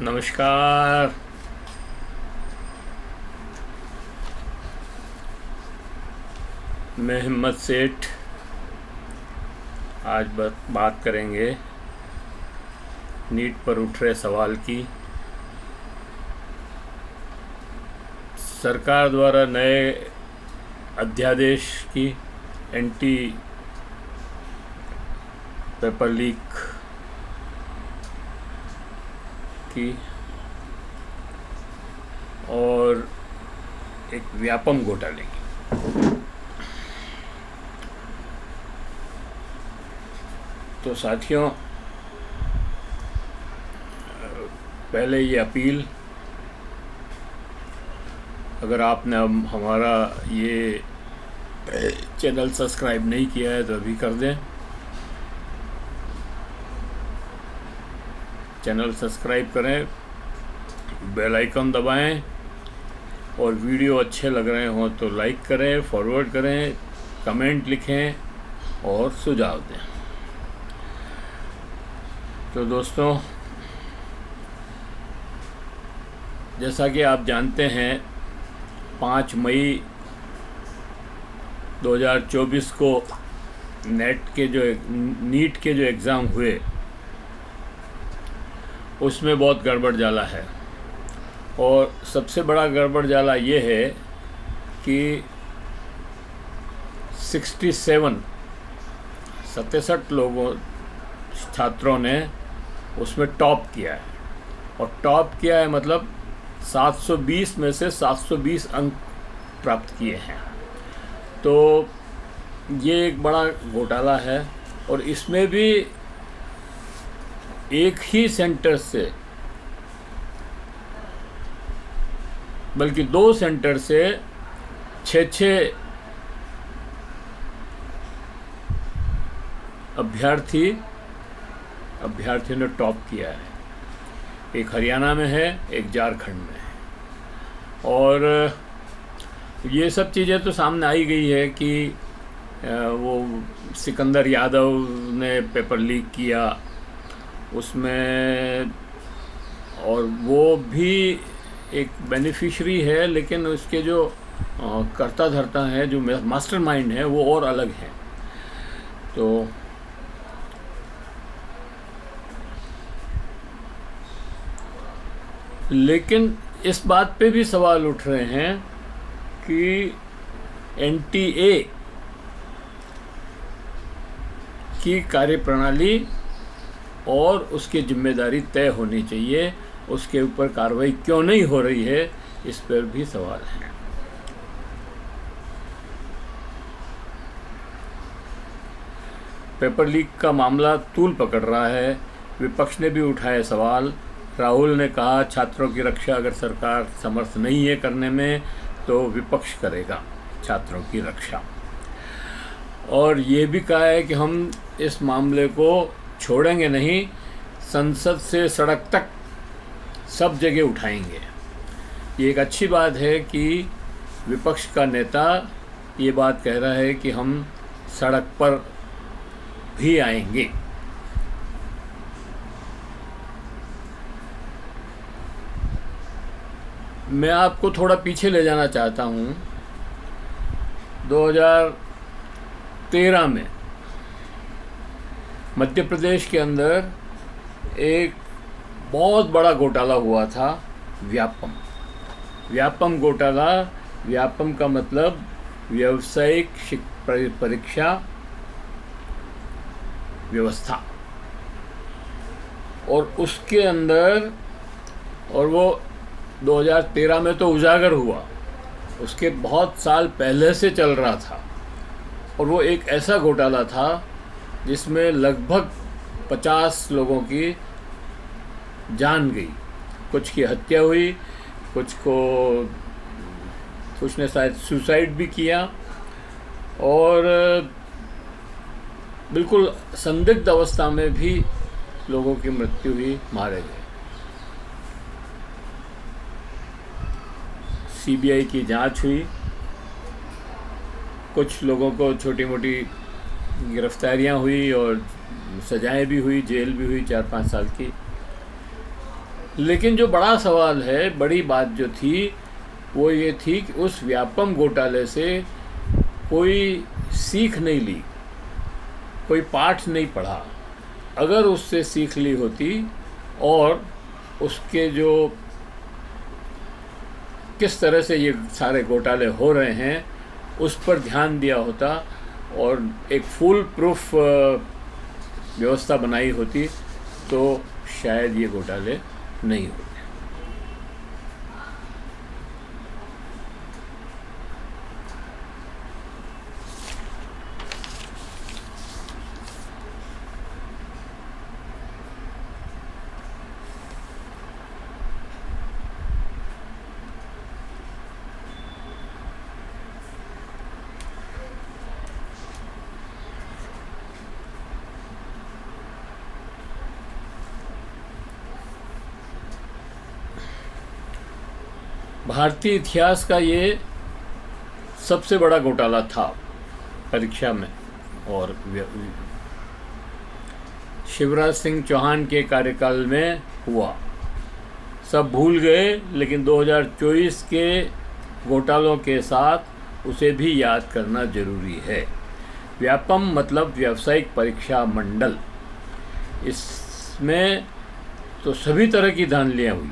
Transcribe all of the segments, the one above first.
नमस्कार। मैं हिम्मत सेठ। आज बात करेंगे नीट पर उठ रहे सवाल की। सरकार द्वारा नए अध्यादेश की एंटी पेपर लीक की और एक व्यापम घोटाले की। तो साथियों, पहले ये अपील, अगर आपने हमारा ये चैनल सब्सक्राइब नहीं किया है तो अभी कर दें। चैनल सब्सक्राइब करें, बेल आइकन दबाएं और वीडियो अच्छे लग रहे हों तो लाइक करें, फॉरवर्ड करें, कमेंट लिखें और सुझाव दें। तो दोस्तों, जैसा कि आप जानते हैं, 5 मई 2024 को नीट के जो एग्ज़ाम हुए उसमें बहुत गड़बड़ जाला है। और सबसे बड़ा गड़बड़ जाला ये है कि 67 छात्रों ने उसमें टॉप किया है। और टॉप किया है मतलब 720 में से 720 अंक प्राप्त किए हैं। तो ये एक बड़ा घोटाला है। और इसमें भी एक ही सेंटर से, बल्कि 2 सेंटर से 6 अभ्यर्थी ने टॉप किया है। एक हरियाणा में है, एक झारखंड में है। और ये सब चीज़ें तो सामने आई गई है कि वो सिकंदर यादव ने पेपर लीक किया उसमें, और वो भी एक बेनिफिशरी है, लेकिन उसके जो कर्ता धर्ता है, जो मास्टरमाइंड है, वो और अलग है। तो लेकिन इस बात पे भी सवाल उठ रहे हैं कि एनटीए की कार्यप्रणाली और उसकी जिम्मेदारी तय होनी चाहिए, उसके ऊपर कार्रवाई क्यों नहीं हो रही है, इस पर भी सवाल है। पेपर लीक का मामला तूल पकड़ रहा है। विपक्ष ने भी उठाए सवाल। राहुल ने कहा छात्रों की रक्षा अगर सरकार समर्थ नहीं है करने में तो विपक्ष करेगा छात्रों की रक्षा। और ये भी कहा है कि हम इस मामले को छोड़ेंगे नहीं, संसद से सड़क तक सब जगह उठाएंगे। ये एक अच्छी बात है कि विपक्ष का नेता ये बात कह रहा है कि हम सड़क पर भी आएंगे। मैं आपको थोड़ा पीछे ले जाना चाहता हूँ। 2013 में मध्य प्रदेश के अंदर एक बहुत बड़ा घोटाला हुआ था, व्यापम घोटाला। व्यापम का मतलब व्यावसायिक परीक्षा व्यवस्था। और उसके अंदर, और वो 2013 में तो उजागर हुआ, उसके बहुत साल पहले से चल रहा था। और वो एक ऐसा घोटाला था जिसमें लगभग 50 लोगों की जान गई, कुछ की हत्या हुई, कुछ ने शायद सुसाइड भी किया, और बिल्कुल संदिग्ध अवस्था में भी लोगों की मृत्यु हुई, मारे गए। सीबीआई की जांच हुई, कुछ लोगों को छोटी मोटी गिरफ्तारियां हुई और सजाएं भी हुई, जेल भी हुई 4-5 साल की। लेकिन जो बड़ा सवाल है, बड़ी बात जो थी वो ये थी कि उस व्यापम घोटाले से कोई सीख नहीं ली, कोई पाठ नहीं पढ़ा। अगर उससे सीख ली होती और उसके जो किस तरह से ये सारे घोटाले हो रहे हैं उस पर ध्यान दिया होता और एक फुल प्रूफ व्यवस्था बनाई होती, तो शायद ये घोटाले नहीं होते। भारतीय इतिहास का ये सबसे बड़ा घोटाला था परीक्षा में, और शिवराज सिंह चौहान के कार्यकाल में हुआ। सब भूल गए, लेकिन 2024 के घोटालों के साथ उसे भी याद करना जरूरी है। व्यापम मतलब व्यावसायिक परीक्षा मंडल। इसमें तो सभी तरह की धांधलियाँ हुई।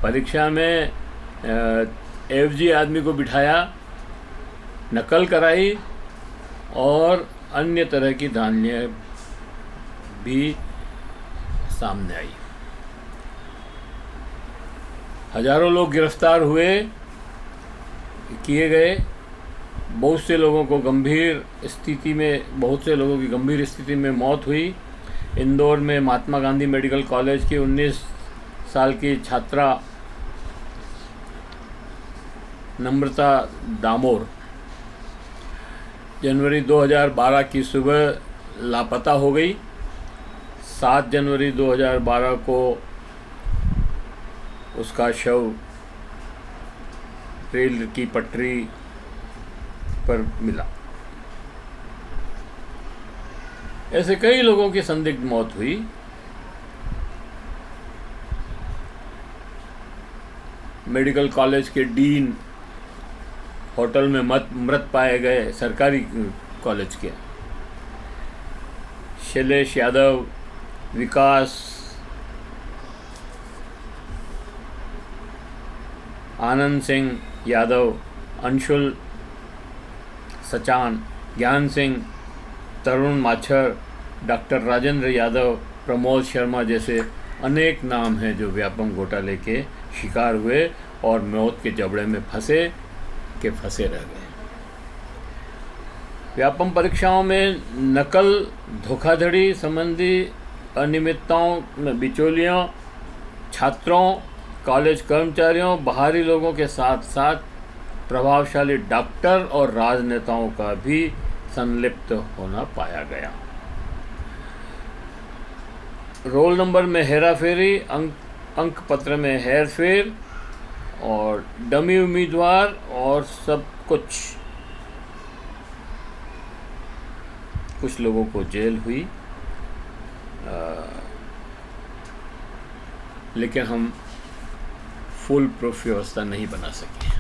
परीक्षा में एफजी आदमी को बिठाया, नकल कराई और अन्य तरह की धांधलियाँ भी सामने आई। हजारों लोग गिरफ्तार हुए, किए गए। बहुत से लोगों की गंभीर स्थिति में मौत हुई। इंदौर में महात्मा गांधी मेडिकल कॉलेज की 19 साल की छात्रा नम्रता दामोर जनवरी 2012 की सुबह लापता हो गई। 7 जनवरी 2012 को उसका शव रेल की पटरी पर मिला। ऐसे कई लोगों की संदिग्ध मौत हुई। मेडिकल कॉलेज के डीन होटल में मृत पाए गए, सरकारी कॉलेज के। शैलेश यादव, विकास, आनंद सिंह यादव, अंशुल सचान, ज्ञान सिंह, तरुण माछर, डॉक्टर राजेंद्र यादव, प्रमोद शर्मा जैसे अनेक नाम हैं जो व्यापम घोटाले के शिकार हुए और मौत के जबड़े में फंसे रह गए। व्यापम परीक्षाओं में नकल, धोखाधड़ी संबंधी अनियमितताओं में बिचौलियों, छात्रों, कॉलेज कर्मचारियों, बाहरी लोगों के साथ साथ प्रभावशाली डॉक्टर और राजनेताओं का भी संलिप्त होना पाया गया। रोल नंबर में हेराफेरी, अंक पत्र में हेरफेर और डमी उम्मीदवार और सब कुछ लोगों को जेल हुई। लेकिन हम फुल प्रूफ व्यवस्था नहीं बना सके।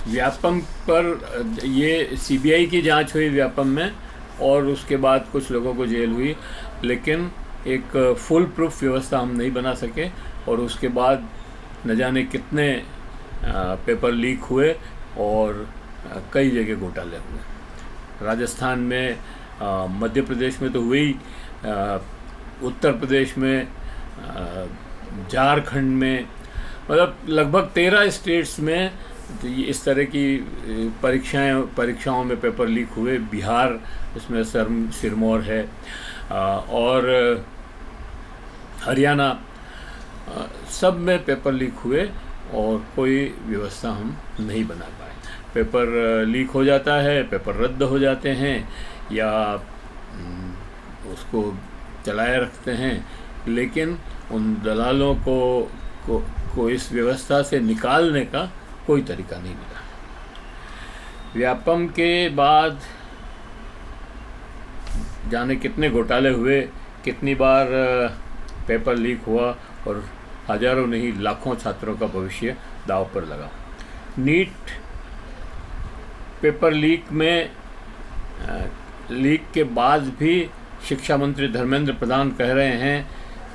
व्यापम पर ये सीबीआई की जांच हुई व्यापम में, और उसके बाद कुछ लोगों को जेल हुई, लेकिन एक फुल प्रूफ व्यवस्था हम नहीं बना सके। और उसके बाद न जाने कितने पेपर लीक हुए और कई जगह घोटाले हुए। राजस्थान में, मध्य प्रदेश में तो हुई, उत्तर प्रदेश में, झारखंड में, मतलब लगभग 13 स्टेट्स में तो ये इस तरह की परीक्षाओं में पेपर लीक हुए। बिहार इसमें सिरमौर है, और हरियाणा, सब में पेपर लीक हुए और कोई व्यवस्था हम नहीं बना पाए। पेपर लीक हो जाता है, पेपर रद्द हो जाते हैं या उसको चलाए रखते हैं, लेकिन उन दलालों को इस व्यवस्था से निकालने का कोई तरीका नहीं मिला। व्यापम के बाद जाने कितने घोटाले हुए, कितनी बार पेपर लीक हुआ और हजारों नहीं लाखों छात्रों का भविष्य दांव पर लगा। नीट पेपर लीक के बाद भी शिक्षा मंत्री धर्मेंद्र प्रधान कह रहे हैं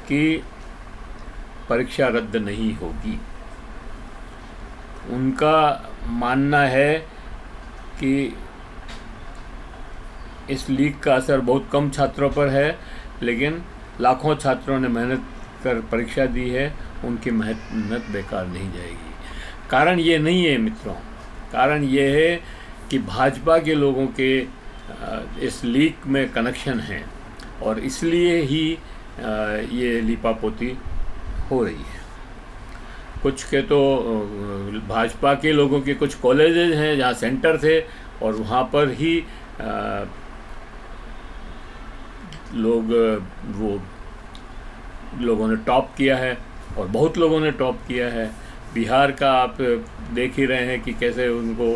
कि परीक्षा रद्द नहीं होगी। उनका मानना है कि इस लीक का असर बहुत कम छात्रों पर है, लेकिन लाखों छात्रों ने मेहनत कर परीक्षा दी है, उनकी मेहनत बेकार नहीं जाएगी। कारण ये नहीं है मित्रों, कारण ये है कि भाजपा के लोगों के इस लीक में कनेक्शन हैं और इसलिए ही ये लीपापोती हो रही है। कुछ के तो भाजपा के लोगों के कुछ कॉलेजेस हैं जहाँ सेंटर थे और वहाँ पर ही लोगों ने टॉप किया है और बहुत लोगों ने टॉप किया है। बिहार का आप देख ही रहे हैं कि कैसे उनको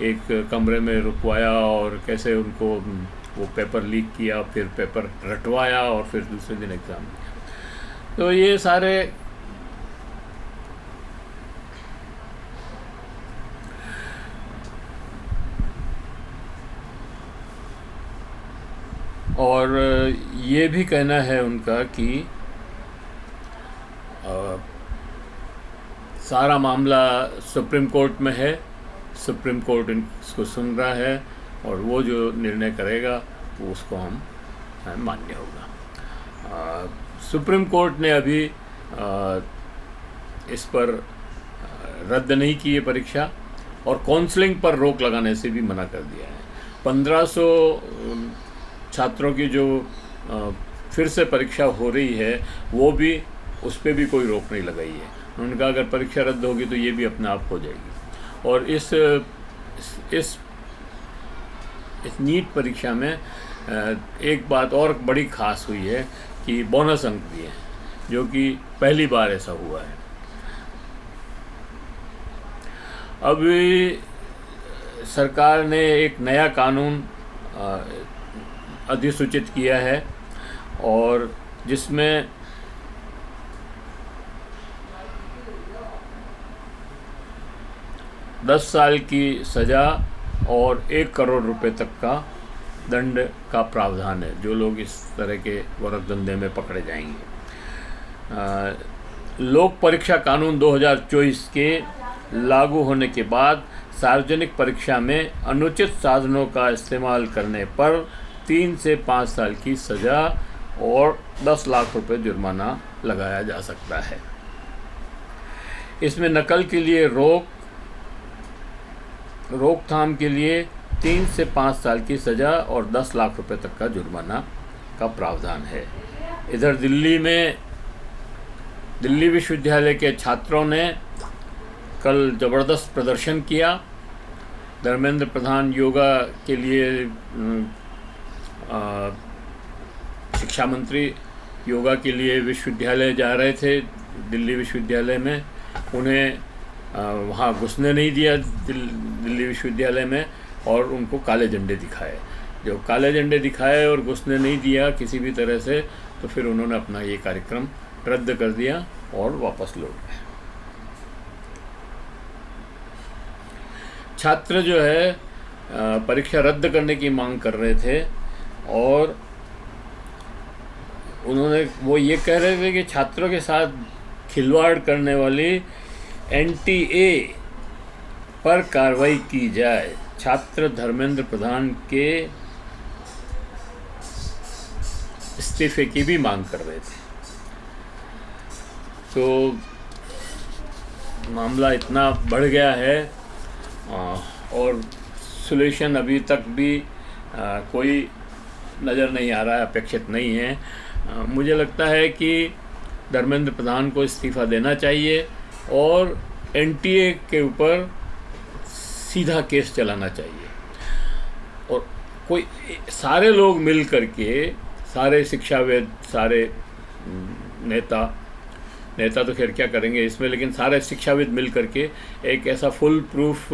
एक कमरे में रुकवाया और कैसे उनको वो पेपर लीक किया, फिर पेपर रटवाया और फिर दूसरे दिन एग्ज़ाम दिया। तो ये सारे और ये भी कहना है उनका कि सारा मामला सुप्रीम कोर्ट में है, सुप्रीम कोर्ट इसको सुन रहा है और वो जो निर्णय करेगा वो उसको हम मान्य होगा। सुप्रीम कोर्ट ने अभी इस पर रद्द नहीं की है परीक्षा और काउंसलिंग पर रोक लगाने से भी मना कर दिया है। 1500 छात्रों की जो फिर से परीक्षा हो रही है वो भी, उस पर भी कोई रोक नहीं लगाई है। उन्होंने कहा अगर परीक्षा रद्द होगी तो ये भी अपने आप हो जाएगी। और इस नीट परीक्षा में एक बात और बड़ी खास हुई है कि बोनस अंक दिए हैं, जो कि पहली बार ऐसा हुआ है। अभी सरकार ने एक नया कानून अधिसूचित किया है और जिसमें दस साल की सज़ा और 1 करोड़ रुपए तक का दंड का प्रावधान है जो लोग इस तरह के वर्क धंधे में पकड़े जाएंगे। लोक परीक्षा कानून 2024 के लागू होने के बाद सार्वजनिक परीक्षा में अनुचित साधनों का इस्तेमाल करने पर 3 से 5 साल की सज़ा और 10 लाख रुपए जुर्माना लगाया जा सकता है। इसमें नकल के लिए रोकथाम के लिए 3 से 5 साल की सज़ा और 10 लाख रुपए तक का जुर्माना का प्रावधान है। इधर दिल्ली विश्वविद्यालय के छात्रों ने कल ज़बरदस्त प्रदर्शन किया। धर्मेंद्र प्रधान योगा के लिए शिक्षा मंत्री योगा के लिए विश्वविद्यालय जा रहे थे, दिल्ली विश्वविद्यालय में। उन्हें वहाँ घुसने नहीं दिया दिल्ली विश्वविद्यालय में और उनको काले झंडे दिखाए। जो काले झंडे दिखाए और घुसने नहीं दिया किसी भी तरह से, तो फिर उन्होंने अपना ये कार्यक्रम रद्द कर दिया और वापस लौट गए। छात्र जो है परीक्षा रद्द करने की मांग कर रहे थे और वो ये कह रहे थे कि छात्रों के साथ खिलवाड़ करने वाली NTA पर कार्रवाई की जाए। छात्र धर्मेंद्र प्रधान के इस्तीफे की भी मांग कर रहे थे। तो मामला इतना बढ़ गया है और सॉल्यूशन अभी तक भी कोई नज़र नहीं आ रहा है, अपेक्षित नहीं है। मुझे लगता है कि धर्मेंद्र प्रधान को इस्तीफ़ा देना चाहिए और NTA के ऊपर सीधा केस चलाना चाहिए और कोई सारे लोग मिल करके, सारे शिक्षाविद, सारे नेता तो खैर क्या करेंगे इसमें, लेकिन सारे शिक्षाविद मिल करके एक ऐसा फुल प्रूफ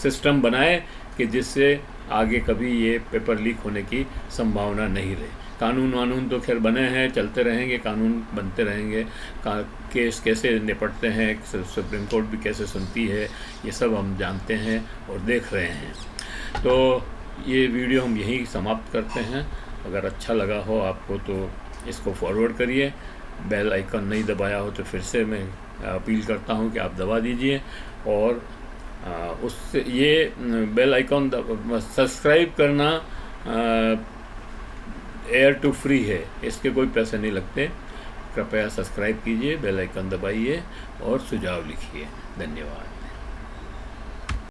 सिस्टम बनाए कि जिससे आगे कभी ये पेपर लीक होने की संभावना नहीं रहे। कानून वानून तो खैर बने हैं, चलते रहेंगे, कानून बनते रहेंगे, केस कैसे निपटते हैं, सुप्रीम कोर्ट भी कैसे सुनती है, ये सब हम जानते हैं और देख रहे हैं। तो ये वीडियो हम यहीं समाप्त करते हैं। अगर अच्छा लगा हो आपको तो इसको फॉरवर्ड करिए। बेल आइकन नहीं दबाया हो तो फिर से मैं अपील करता हूँ कि आप दबा दीजिए। और उससे ये बेल आइकन सब्सक्राइब करना एयर टू फ्री है, इसके कोई पैसे नहीं लगते। कृपया सब्सक्राइब कीजिए, बेल आइकन दबाइए और सुझाव लिखिए। धन्यवाद।